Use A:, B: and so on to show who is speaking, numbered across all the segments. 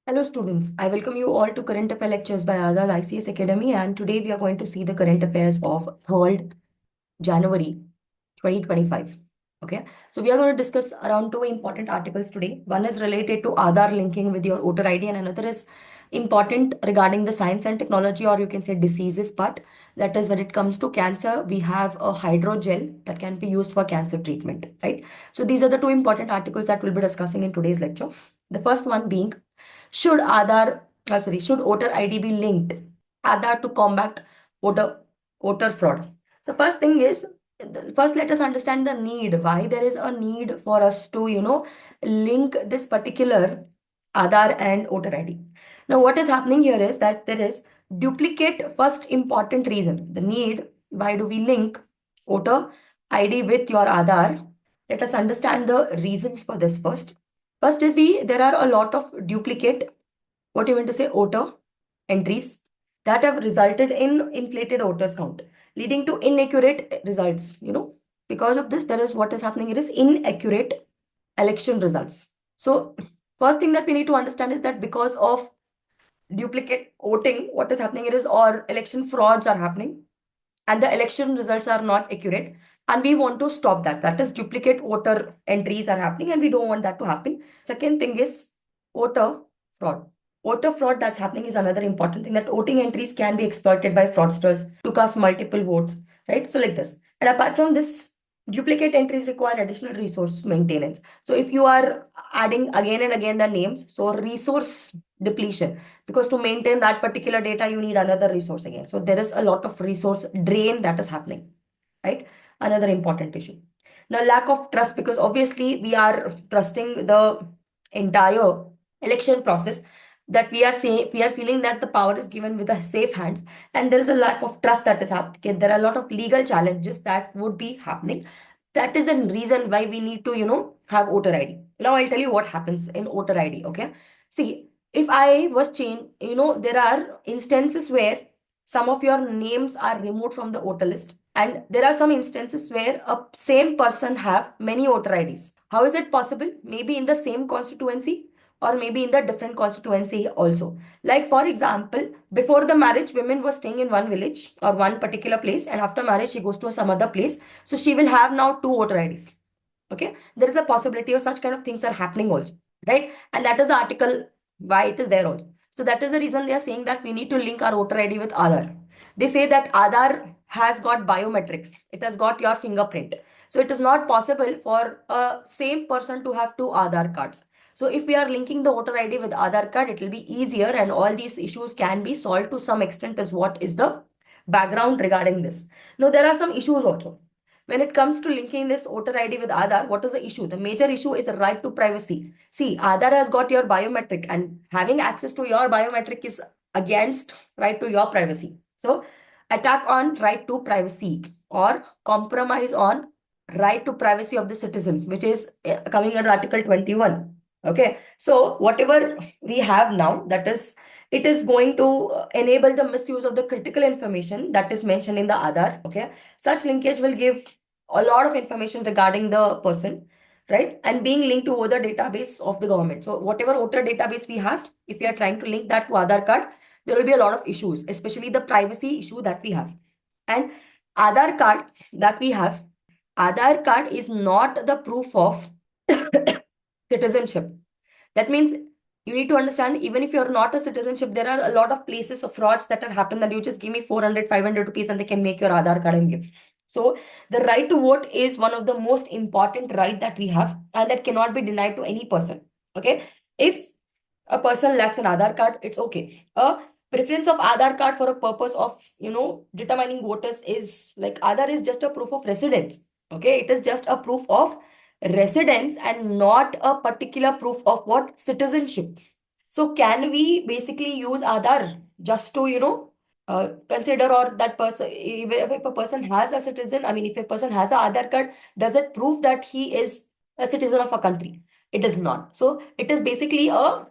A: Hello students, I welcome you all to Current Affair Lectures by Azad ICS Academy, and today we are going to see the current affairs of 3rd January 2025. Okay, so we are going to discuss around two important articles today. One is related to Aadhaar linking with your voter ID, and another is important regarding the science and technology, or you can say diseases part. That is, when it comes to cancer, we have a hydrogel that can be used for cancer treatment, right? So these are the two important articles that we'll be discussing in today's lecture. The first one being, should voter ID be linked Aadhaar to combat voter voter fraud? So first thing is, first let us understand the need, why there is a need for us to, link this particular Aadhaar and voter ID. Now, what is happening here is that there is duplicate first important reason. The need, why do we link voter ID with your Aadhaar? Let us understand the reasons for this first. First is there are a lot of duplicate, what you mean to say, voter entries that have resulted in inflated voters count, leading to inaccurate results. Because of this, there is what is happening. It is inaccurate election results. So, first thing that we need to understand is that because of duplicate voting, what is happening is, or election frauds are happening, and the election results are not accurate, and we want to stop that. That is, duplicate voter entries are happening, and we don't want that to happen. Second thing is voter fraud. Voter fraud that's happening is another important thing, that voting entries can be exploited by fraudsters to cast multiple votes, right? So like this. And apart from this, duplicate entries require additional resource maintenance. So if you are adding again and again the names, so resource depletion, because to maintain that particular data, you need another resource again. So there is a lot of resource drain that is happening, right? Another important issue. Now, lack of trust, because obviously we are trusting the entire election process, that we are saying, we are feeling that the power is given with a safe hands, and there is a lack of trust that is happening. There are a lot of legal challenges that would be happening. That is the reason why we need to, have voter ID. Now I'll tell you what happens in voter ID. Okay, see, if I was changed, there are instances where some of your names are removed from the voter list, and there are some instances where a same person have many voter IDs. How is it possible? Maybe in the same constituency, or maybe in the different constituency also. Like for example, before the marriage, women were staying in one village or one particular place, and after marriage she goes to some other place, so she will have now two voter IDs. Okay, there is a possibility of such kind of things are happening also, right? And that is the article why it is there also. So that is the reason they are saying that we need to link our voter ID with Aadhaar. They say that Aadhaar has got biometrics, it has got your fingerprint, so it is not possible for a same person to have two Aadhaar cards. So if we are linking the voter ID with Aadhaar card, it will be easier, and all these issues can be solved to some extent, is what is the background regarding this. Now there are some issues also when it comes to linking this voter ID with Aadhaar. What is the issue? The major issue is the right to privacy. See, Aadhaar has got your biometric, and having access to your biometric is against right to your privacy. So, attack on right to privacy or compromise on right to privacy of the citizen, which is coming under Article 21. Okay, so whatever we have now, that is, it is going to enable the misuse of the critical information that is mentioned in the Aadhaar. Okay, such linkage will give a lot of information regarding the person, right? And being linked to voter database of the government. So whatever voter database we have, if we are trying to link that to Aadhaar card, there will be a lot of issues, especially the privacy issue that we have. And Aadhaar card that we have, Aadhaar card is not the proof of citizenship. That means you need to understand, even if you're not a citizenship, there are a lot of places of frauds that are happen, that you just give me 400, 500 rupees and they can make your Aadhaar card and give. So the right to vote is one of the most important right that we have, and that cannot be denied to any person. Okay. If a person lacks an Aadhaar card, it's okay. A preference of Aadhaar card for a purpose of, determining voters is like, Aadhaar is just a proof of residence. Okay. It is just a proof of residence and not a particular proof of what? Citizenship. So can we basically use Aadhaar just to, consider, or that person, if a person has a citizen, I mean, if a person has a Aadhaar card, does it prove that he is a citizen of a country? It does not. So it is basically a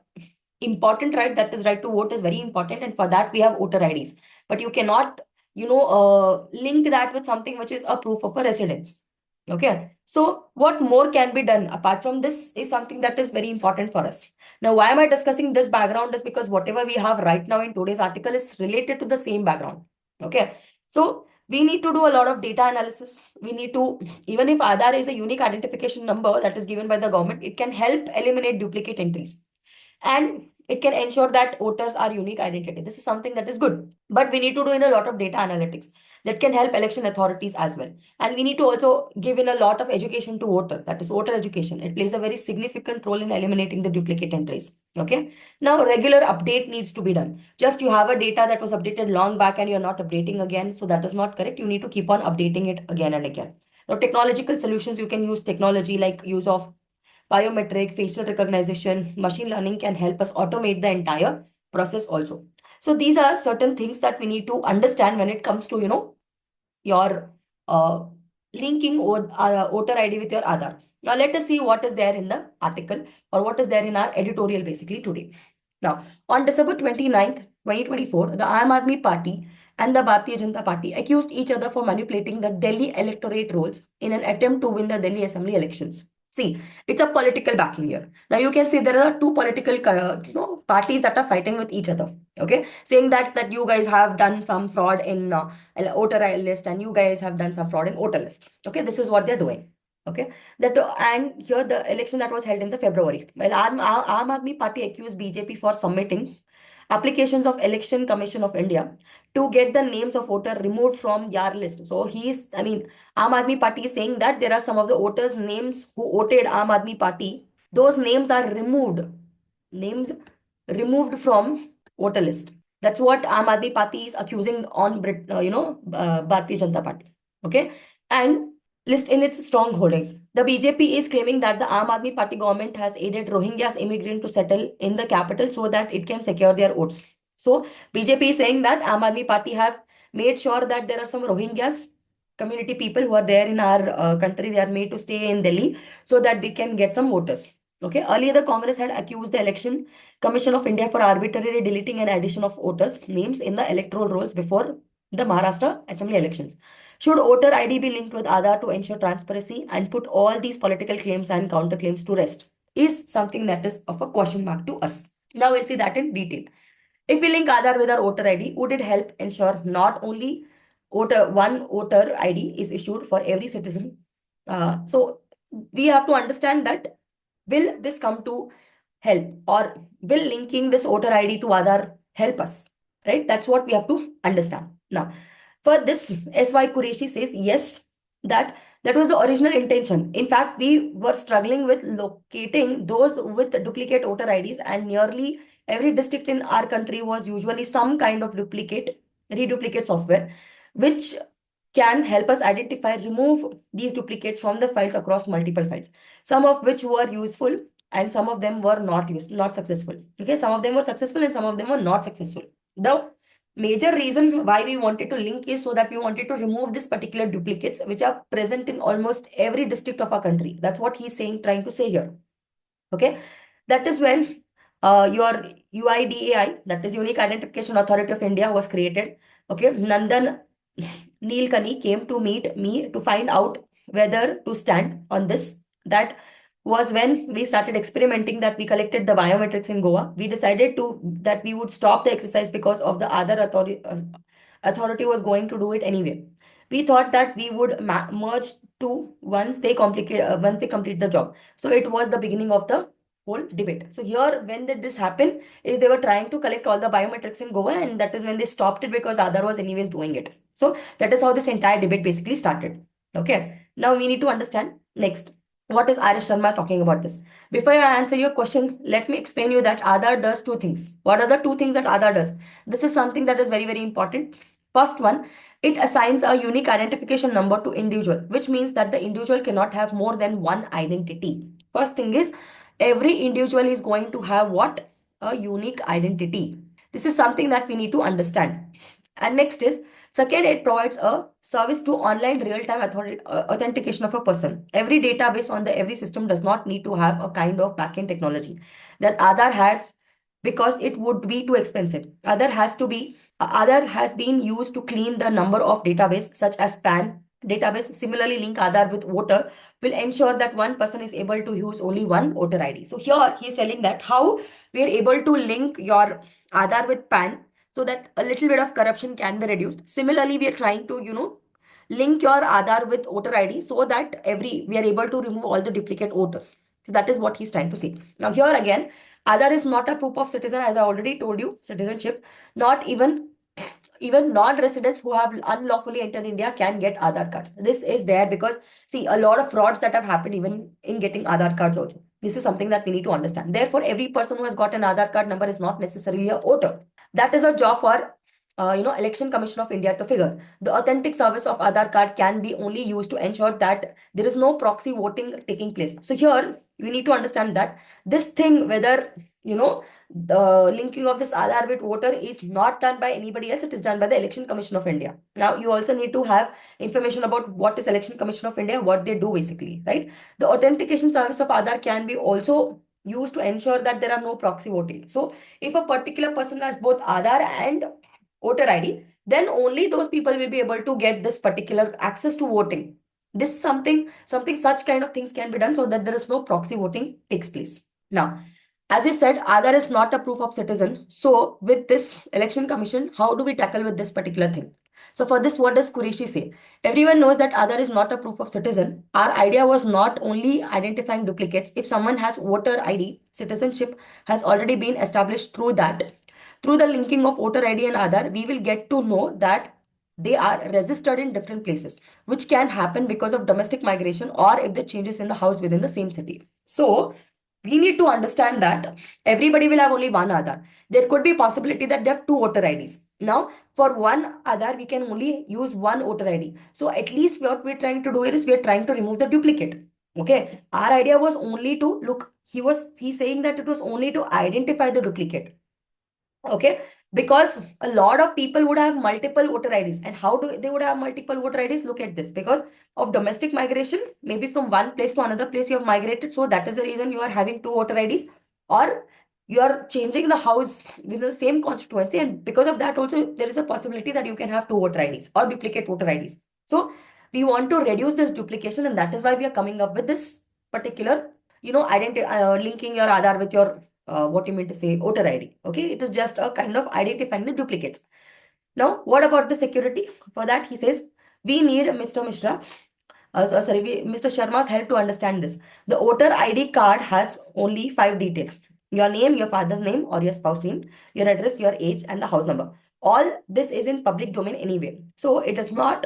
A: important right, that is right to vote is very important, and for that we have voter IDs. But you cannot, link that with something which is a proof of a residence. Okay, so what more can be done apart from this is something that is very important for us. Now, why am I discussing this background is because whatever we have right now in today's article is related to the same background. Okay, so we need to do a lot of data analysis. We need to, even if Aadhaar is a unique identification number that is given by the government, it can help eliminate duplicate entries and it can ensure that voters are unique identity. This is something that is good, but we need to do in a lot of data analytics that can help election authorities as well. And we need to also give in a lot of education to voter, that is voter education. It plays a very significant role in eliminating the duplicate entries. Okay, now regular update needs to be done. Just you have a data that was updated long back and you're not updating again, so that is not correct. You need to keep on updating it again and again. Now technological solutions, you can use technology like use of biometric, facial recognition, machine learning can help us automate the entire process also. So these are certain things that we need to understand when it comes to, your linking voter ID with your Aadhaar. Now let us see what is there in the article or what is there in our editorial basically today. Now, on December 29th, 2024, the Aam Aadmi Party and the Bharatiya Janata Party accused each other for manipulating the Delhi electorate rolls in an attempt to win the Delhi Assembly elections. See, it's a political backing here. Now you can see there are two political parties that are fighting with each other. Okay, saying that you guys have done some fraud in voter list and you guys have done some fraud in voter list. Okay, this is what they're doing. Okay, that and here the election that was held in the February. Well, Aam Aadmi Party accused BJP for submitting applications of Election Commission of India to get the names of voter removed from your list. So Aam Aadmi Party is saying that there are some of the voters' names who voted Aam Aadmi Party. Those names are removed. Names removed from voter list. That's what Aam Aadmi Party is accusing on Bharatiya Janata Party. Okay, and list in its strong holdings. The BJP is claiming that the Aam Aadmi Party government has aided Rohingyas immigrant to settle in the capital so that it can secure their votes. So BJP is saying that Aam Aadmi Party have made sure that there are some Rohingyas community people who are there in our country. They are made to stay in Delhi so that they can get some voters. Okay. Earlier, the Congress had accused the Election Commission of India for arbitrarily deleting an addition of voters' names in the electoral rolls before the Maharashtra Assembly elections. Should voter ID be linked with Aadhaar to ensure transparency and put all these political claims and counterclaims to rest? Is something that is of a question mark to us. Now we'll see that in detail. If we link Aadhaar with our voter ID, would it help ensure not only one voter ID is issued for every citizen? So we have to understand that will this come to help or will linking this voter ID to Aadhaar help us? Right? That's what we have to understand. Now, for this, S.Y. Qureshi says yes, that was the original intention. In fact, we were struggling with locating those with duplicate voter IDs, and nearly every district in our country was usually some kind of reduplicate software, which can help us remove these duplicates from the files across multiple files, some of which were useful and some of them were not successful. Okay, some of them were successful and some of them were not successful. The major reason why we wanted to link is so that we wanted to remove this particular duplicates which are present in almost every district of our country. That's what he's trying to say here. Okay, that is when your UIDAI, that is Unique Identification Authority of India, was created. Okay, Nandan Neelkani came to meet me to find out whether to stand on this. That was when we started experimenting, that we collected the biometrics in Goa. We decided that we would stop the exercise because of the other authority was going to do it anyway. We thought that we would merge two once they complete the job. So it was the beginning of the whole debate. So here, when did this happen? Is they were trying to collect all the biometrics in Goa, and that is when they stopped it because Aadhaar was anyways doing it. So that is how this entire debate basically started. Okay. Now we need to understand next. What is Arish Sharma talking about this? Before I answer your question, let me explain you that Aadhaar does two things. What are the two things that Aadhaar does? This is something that is very, very important. First one, it assigns a unique identification number to individual, which means that the individual cannot have more than one identity. First thing is, every individual is going to have what? A unique identity. This is something that we need to understand. And next is, second, it provides a service to online real-time authentication of a person. Every database on the every system does not need to have a kind of backend technology that Aadhaar has, because it would be too expensive. Aadhaar has been used to clean the number of database such as PAN, database similarly link Aadhaar with voter will ensure that one person is able to use only one voter ID. So here he's telling that how we are able to link your Aadhaar with PAN so that a little bit of corruption can be reduced. Similarly, we are trying to, link your Aadhaar with voter ID so that we are able to remove all the duplicate voters. So that is what he's trying to say. Now here again, Aadhaar is not a proof of citizen, as I already told you, citizenship. Not even non-residents who have unlawfully entered India can get Aadhaar cards. This is there because, see, a lot of frauds that have happened even in getting Aadhaar cards also. This is something that we need to understand. Therefore, every person who has got an Aadhaar card number is not necessarily a voter. That is a job for, Election Commission of India to figure. The authentic service of Aadhaar card can be only used to ensure that there is no proxy voting taking place. So here, we need to understand that this thing, whether, the linking of this Aadhaar with voter is not done by anybody else. It is done by the Election Commission of India. Now, you also need to have information about what is Election Commission of India, what they do basically, right? The authentication service of Aadhaar can be also used to ensure that there are no proxy voting. So, if a particular person has both Aadhaar and voter ID, then only those people will be able to get this particular access to voting. This something such kind of things can be done so that there is no proxy voting takes place. Now, as you said, Aadhaar is not a proof of citizen. So, with this election commission, how do we tackle with this particular thing? So, for this, what does Qureshi say? Everyone knows that Aadhaar is not a proof of citizen. Our idea was not only identifying duplicates. If someone has voter ID, citizenship has already been established through that. Through the linking of voter ID and Aadhaar, we will get to know that they are registered in different places, which can happen because of domestic migration or if the changes in the house within the same city. So, we need to understand that everybody will have only one Aadhaar. There could be a possibility that they have two voter IDs. Now, for one Aadhaar, we can only use one voter ID. So at least what we're trying to do here is we're trying to remove the duplicate. Okay. Our idea was only to look, he's saying that it was only to identify the duplicate. Okay, because a lot of people would have multiple voter IDs. And how do they would have multiple voter IDs? Look at this. Because of domestic migration, maybe from one place to another place you have migrated. So that is the reason you are having two voter IDs. Or you are changing the house within the same constituency. And because of that also, there is a possibility that you can have two voter IDs or duplicate voter IDs. So we want to reduce this duplication. And that is why we are coming up with this particular, linking your Aadhaar with your what you mean to say, voter ID. Okay, it is just a kind of identifying the duplicates. Now, what about the security? For that, he says, we need Mr. Mishra, Mr. Sharma's help to understand this. The voter ID card has only 5 details. Your name, your father's name or your spouse name, your address, your age, and the house number. All this is in public domain anyway. So it is not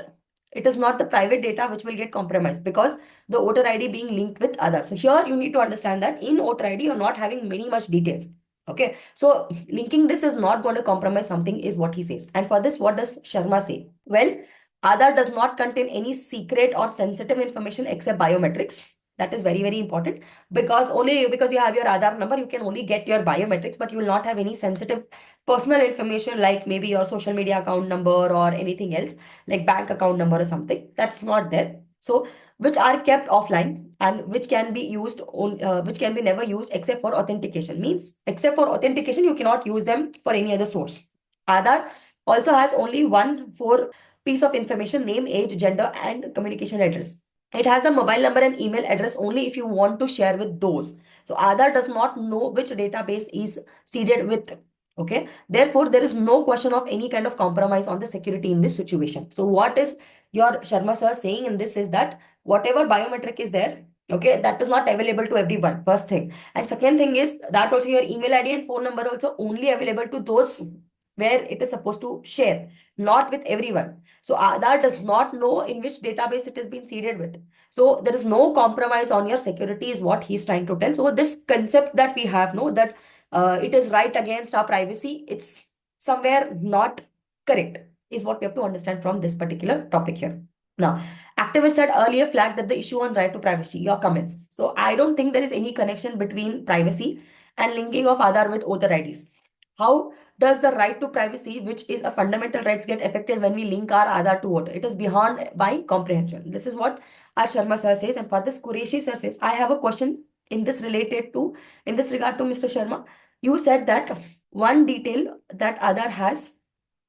A: the private data which will get compromised because the voter ID being linked with others. So here you need to understand that in voter ID, you're not having many much details. Okay, so linking this is not going to compromise something is what he says. And for this, what does Sharma say? Well, Aadhaar does not contain any secret or sensitive information except biometrics. That is very, very important because only because you have your Aadhaar number, you can only get your biometrics, but you will not have any sensitive personal information like maybe your social media account number or anything else like bank account number or something. That's not there. So, which are kept offline and which can be used on, which can be never used except for authentication. Means except for authentication, you cannot use them for any other source. Aadhaar also has only one four piece of information: name, age, gender, and communication address. It has the mobile number and email address only if you want to share with those. So Aadhaar does not know which database is seeded with. Okay. Therefore, there is no question of any kind of compromise on the security in this situation. So what is your Sharma sir saying in this is that whatever biometric is there, okay, that is not available to everyone. First thing. And second thing is that also your email ID and phone number also only available to those where it is supposed to share, not with everyone. So Aadhaar does not know in which database it has been seeded with. So there is no compromise on your security is what he's trying to tell. So this concept that we have, no, that it is right against our privacy, it's somewhere not correct, is what we have to understand from this particular topic here. Now, activists had earlier flagged that the issue on right to privacy, your comments. So I don't think there is any connection between privacy and linking of Aadhaar with voter IDs. How does the right to privacy, which is a fundamental rights, get affected when we link our Aadhaar to voter? It is beyond my comprehension. This is what our Sharma sir says. And for this, Qureshi sir says, I have a question in this regard to Mr. Sharma. You said that one detail that Aadhaar has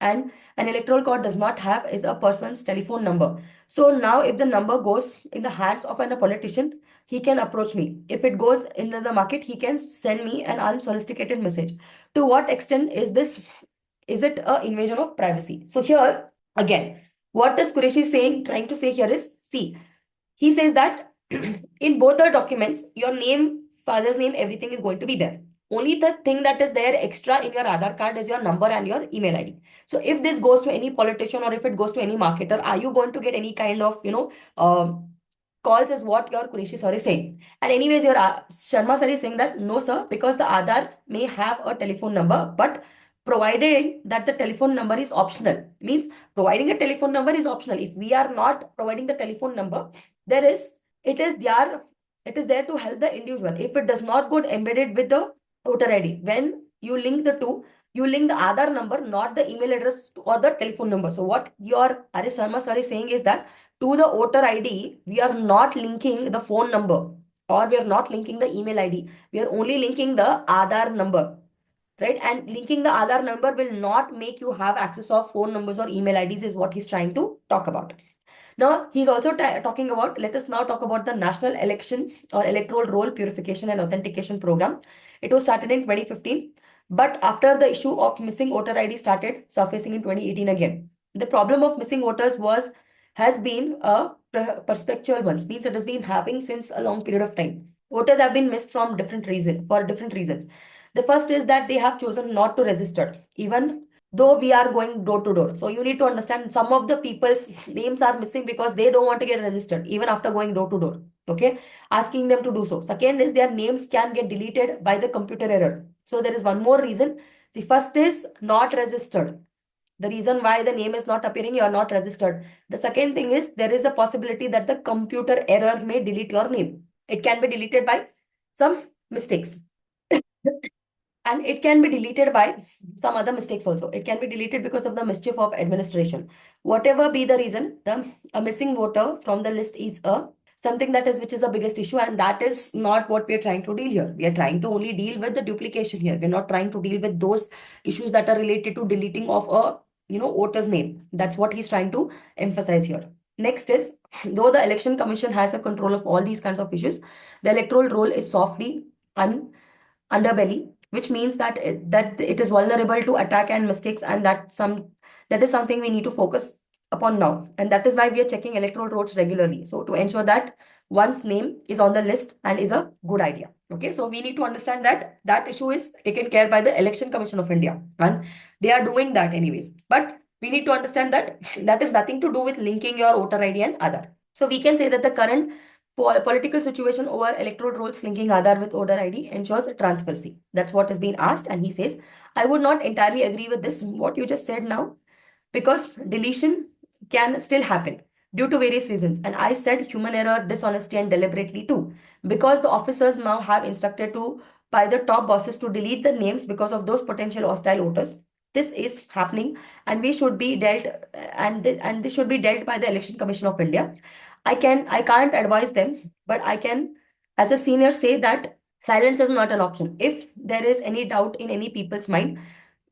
A: and an electoral code does not have is a person's telephone number. So now if the number goes in the hands of a politician, he can approach me. If it goes in the market, he can send me an unsolicited message. To what extent is this? Is it a invasion of privacy? So here again, what is Qureshi saying, trying to say here is, see, he says that in both the documents, your name, father's name, everything is going to be there. Only the thing that is there extra in your Aadhaar card is your number and your email ID. So if this goes to any politician or if it goes to any marketer, are you going to get any kind of, calls is what your Qureshi sir is saying. And anyways, your Sharma sir is saying that no, sir, because the Aadhaar may have a telephone number, but provided that the telephone number is optional. Means providing a telephone number is optional. If we are not providing the telephone number, there is it is there to help the individual. If it does not get embedded with the voter ID, when you link the two, you link the Aadhaar number, not the email address or the telephone number. So what your Arish Sharma sir is saying is that to the voter ID, we are not linking the phone number or we are not linking the email ID. We are only linking the Aadhaar number, right? And linking the Aadhaar number will not make you have access of phone numbers or email IDs is what he's trying to talk about. Now, he's also talking about, let us now talk about the National Election or Electoral Roll Purification and Authentication Program. It was started in 2015, but after the issue of missing voter ID started surfacing in 2018 again. The problem of missing voters has been a perpetual one, means it has been happening since a long period of time. Voters have been missed from for different reasons. The first is that they have chosen not to register, even though we are going door to door. So you need to understand some of the people's names are missing because they don't want to get registered even after going door to door. Okay, asking them to do so. Second is their names can get deleted by the computer error. So there is one more reason. The first is not registered. The reason why the name is not appearing, you are not registered. The second thing is there is a possibility that the computer error may delete your name. It can be deleted by some mistakes. And it can be deleted by some other mistakes also. It can be deleted because of the mischief of administration. Whatever be the reason, a missing voter from the list is a something that is which is the biggest issue, and that is not what we are trying to deal here. We are trying to only deal with the duplication here. We're not trying to deal with those issues that are related to deleting of a voter's name. That's what he's trying to emphasize here. Next is, though the election commission has a control of all these kinds of issues, the electoral roll is softly underbelly, which means that it is vulnerable to attack and mistakes, and that is something we need to focus upon now. And that is why we are checking electoral rolls regularly. So to ensure that one's name is on the list and is a good idea. Okay, so we need to understand that that issue is taken care by the Election Commission of India, and they are doing that anyways. But we need to understand that that is nothing to do with linking your voter ID and other. So we can say that the current political situation over electoral rolls linking Aadhaar with voter ID ensures transparency. That's what has been asked. And he says, I would not entirely agree with this, what you just said now, because deletion can still happen due to various reasons. And I said human error, dishonesty, and deliberately too, because the officers now have instructed to by the top bosses to delete the names because of those potential hostile voters. This is happening, and we should be dealt, and this should be dealt by the Election Commission of India. I can't advise them, but I can, as a senior, say that silence is not an option. If there is any doubt in any people's mind,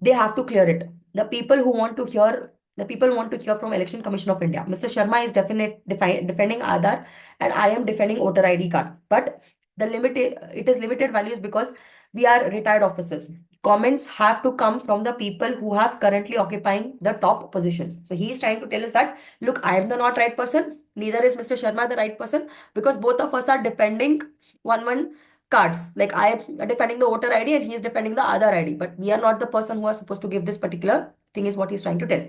A: they have to clear it. The people want to hear from Election Commission of India. Mr. Sharma is defending Aadhaar, and I am defending voter ID card. But it is limited values because we are retired officers. Comments have to come from the people who have currently occupying the top positions. So he is trying to tell us that, look, I am the not right person, neither is Mr. Sharma the right person, because both of us are defending one cards. Like I am defending the voter ID and he is defending the other ID, but we are not the person who are supposed to give this particular thing, is what he's trying to tell.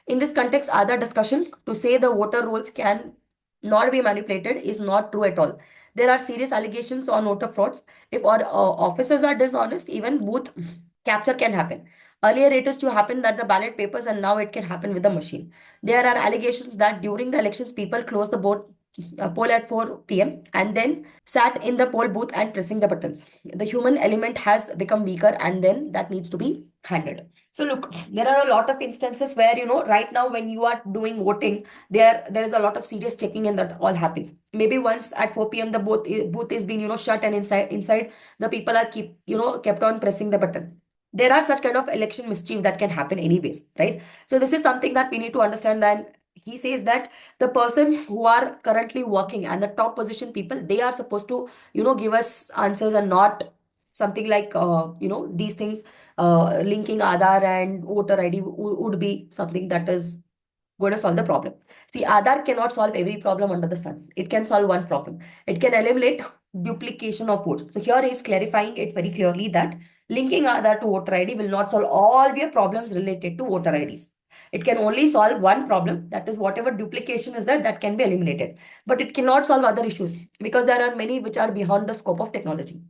A: In this context, other discussion to say the voter rolls can not be manipulated is not true at all. There are serious allegations on voter frauds. If our officers are dishonest, even booth capture can happen. Earlier, it used to happen that the ballot papers, and now it can happen with the machine. There are allegations that during the elections, people closed the poll at 4 p.m. and then sat in the poll booth and pressing the buttons. The human element has become weaker, and then that needs to be handled. So look, there are a lot of instances where, right now when you are doing voting, there is a lot of serious checking and that all happens. Maybe once at 4 p.m. the booth is being, shut, and inside the people are kept on pressing the button. there are such kind of election mischief that can happen anyways, right? So this is something that we need to understand. That he says that the person who are currently working and the top position people, they are supposed to, give us answers, and not something like, these things, linking Aadhaar and voter ID would be something that is going to solve the problem. See, Aadhaar cannot solve every problem under the sun. It can solve one problem. It can eliminate duplication of votes. So here he is clarifying it very clearly that linking Aadhaar to voter ID will not solve all your problems related to voter IDs. It can only solve one problem, that is whatever duplication is there, that can be eliminated. But it cannot solve other issues because there are many which are beyond the scope of technology.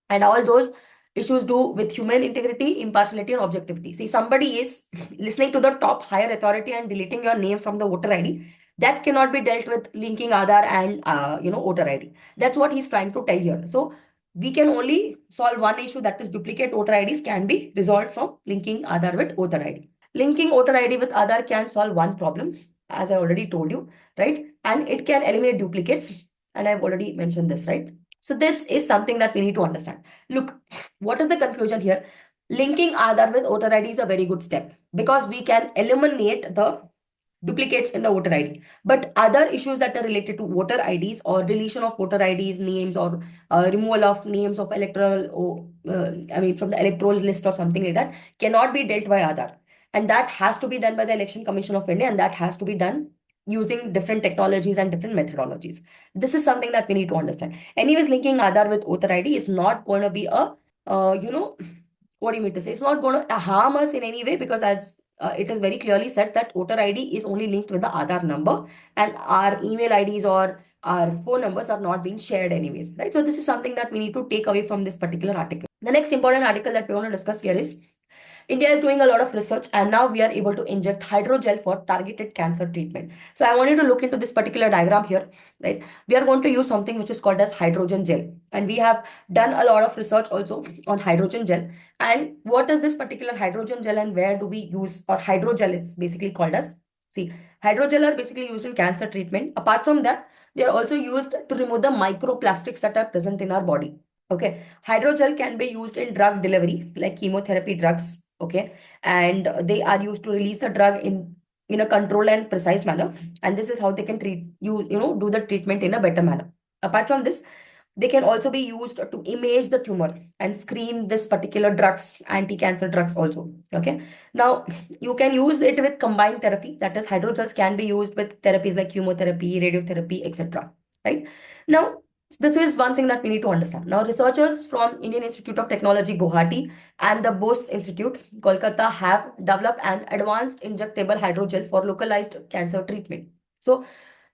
A: And all those issues do with human integrity, impartiality, and objectivity. See, somebody is listening to the top higher authority and deleting your name from the voter ID. That cannot be dealt with linking Aadhaar and voter ID. That's what he's trying to tell here. So we can only solve one issue, that is duplicate voter IDs can be resolved from linking Aadhaar with voter ID. Linking voter ID with Aadhaar can solve one problem, as I already told you, right? And it can eliminate duplicates. And I've already mentioned this, right? So this is something that we need to understand. Look, what is the conclusion here? Linking Aadhaar with voter ID is a very good step because we can eliminate the duplicates in the voter ID. But other issues that are related to voter IDs or deletion of voter IDs names, or removal of names of electoral, or from the electoral list or something like that, cannot be dealt by Aadhaar. And that has to be done by the Election Commission of India, and that has to be done using different technologies and different methodologies. This is something that we need to understand. Anyways, linking Aadhaar with voter ID is not going to be a, what do you mean to say? It's not going to harm us in any way, because as it is very clearly said that voter ID is only linked with the Aadhaar number, and our email IDs or our phone numbers are not being shared anyways, right? So this is something that we need to take away from this particular article. The next important article that we want to discuss here is India is doing a lot of research, and now we are able to inject hydrogel for targeted cancer treatment. So I want you to look into this particular diagram here, right? We are going to use something which is called as hydrogen gel. And we have done a lot of research also on hydrogen gel. And what is this particular hydrogen gel and where do we use, or hydrogel is basically called as, see, hydrogel are basically used in cancer treatment. Apart from that, they are also used to remove the microplastics that are present in our body. Okay, hydrogel can be used in drug delivery, like chemotherapy drugs. Okay, and they are used to release the drug in a controlled and precise manner, and this is how they can treat you, do the treatment in a better manner. Apart from this, they can also be used to image the tumor and screen this particular drugs, anti-cancer drugs also. Okay, now you can use it with combined therapy, that is hydrogels can be used with therapies like chemotherapy, radiotherapy, etc. Right now, this is one thing that we need to understand. Now, researchers from Indian Institute of Technology, Guwahati, and the Bose Institute, Kolkata, have developed an advanced injectable hydrogel for localized cancer treatment. So,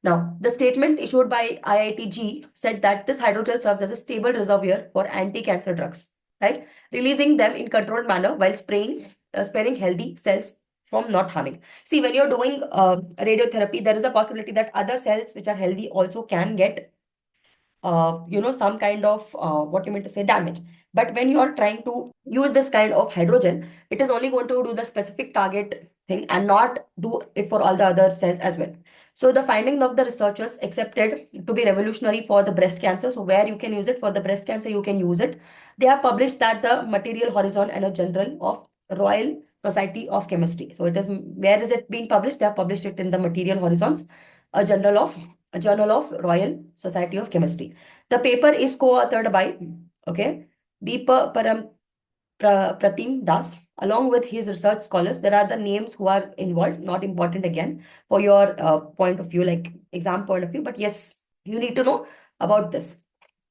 A: now, the statement issued by IITG said that this hydrogel serves as a stable reservoir for anti-cancer drugs, right? Releasing them in controlled manner while sparing healthy cells from not harming. See, when you're doing radiotherapy, there is a possibility that other cells which are healthy also can get some kind of what you mean to say damage. But when you are trying to use this kind of hydrogen, it is only going to do the specific target thing and not do it for all the other cells as well. So the findings of the researchers accepted to be revolutionary for the breast cancer. So where you can use it for the breast cancer, you can use it. They have published that the material horizon and a journal of Royal Society of Chemistry. So it is, where is it being published? They have published it in the Material Horizons, a journal of Royal Society of Chemistry. The paper is co-authored by, okay, Deepa Pratim Das, along with his research scholars. There are the names who are involved, not important again for your point of view, like exam point of view, but yes, you need to know about this.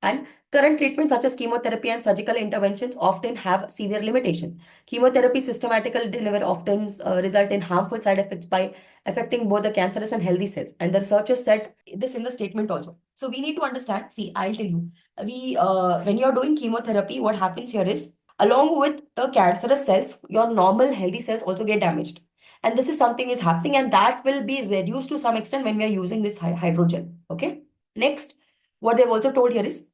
A: And current treatments such as chemotherapy and surgical interventions often have severe limitations. Chemotherapy systematically deliver often result in harmful side effects by affecting both the cancerous and healthy cells. And the researchers said this in the statement also. So we need to understand. See, I'll tell you. When you're doing chemotherapy, what happens here is, along with the cancerous cells, your normal healthy cells also get damaged. And this is something is happening, and that will be reduced to some extent when we are using this hydrogel. Okay. Next, what they've also told here is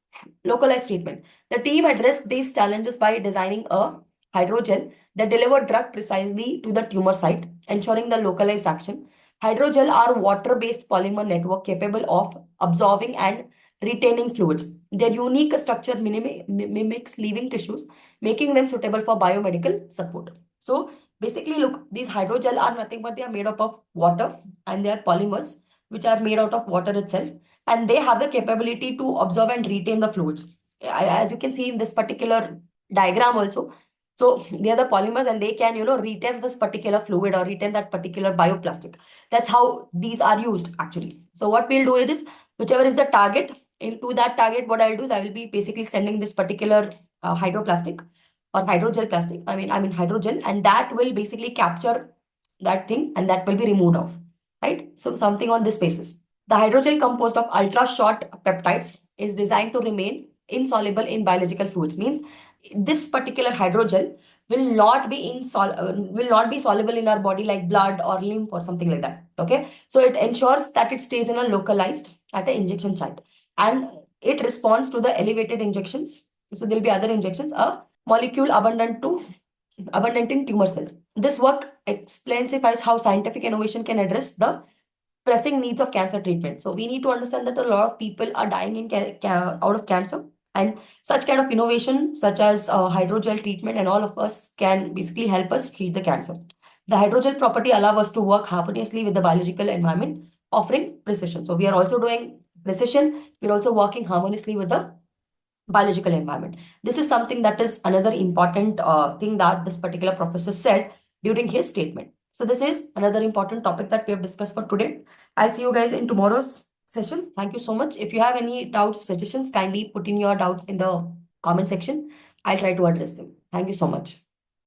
A: localized treatment. The team addressed these challenges by designing a hydrogel that delivered drug precisely to the tumor site, ensuring the localized action. Hydrogel are water-based polymer network capable of absorbing and retaining fluids. Their unique structure mimics living tissues, making them suitable for biomedical support. So basically, look, these hydrogel are nothing but they are made up of water, and they are polymers which are made out of water itself, and they have the capability to absorb and retain the fluids. As you can see in this particular diagram also, so they are the polymers and they can, retain this particular fluid or retain that particular bioplastic. That's how these are used actually. So what we'll do is, whichever is the target, into that target, what I'll do is I will be basically sending this particular hydroplastic or hydrogel plastic. I mean hydrogel, and that will basically capture that thing and that will be removed off, right? So something on this basis. The hydrogel composed of ultra short peptides is designed to remain insoluble in biological fluids. Means this particular hydrogel will not be soluble in our body like blood or lymph or something like that. Okay, so it ensures that it stays in a localized at an injection site, and it responds to the elevated injections. So there'll be other injections, a molecule abundant in tumor cells. This work explains how scientific innovation can address the pressing needs of cancer treatment. So we need to understand that a lot of people are dying out of cancer, and such kind of innovation, such as hydrogel treatment, and all of us can basically help us treat the cancer. The hydrogel property allow us to work harmoniously with the biological environment, offering precision. So we are also doing precision. We're also working harmoniously with the biological environment. This is something that is another important thing that this particular professor said during his statement. So this is another important topic that we have discussed for today. I'll see you guys in tomorrow's session. Thank you so much. If you have any doubts, suggestions, kindly put in your doubts in the comment section. I'll try to address them. Thank you so much.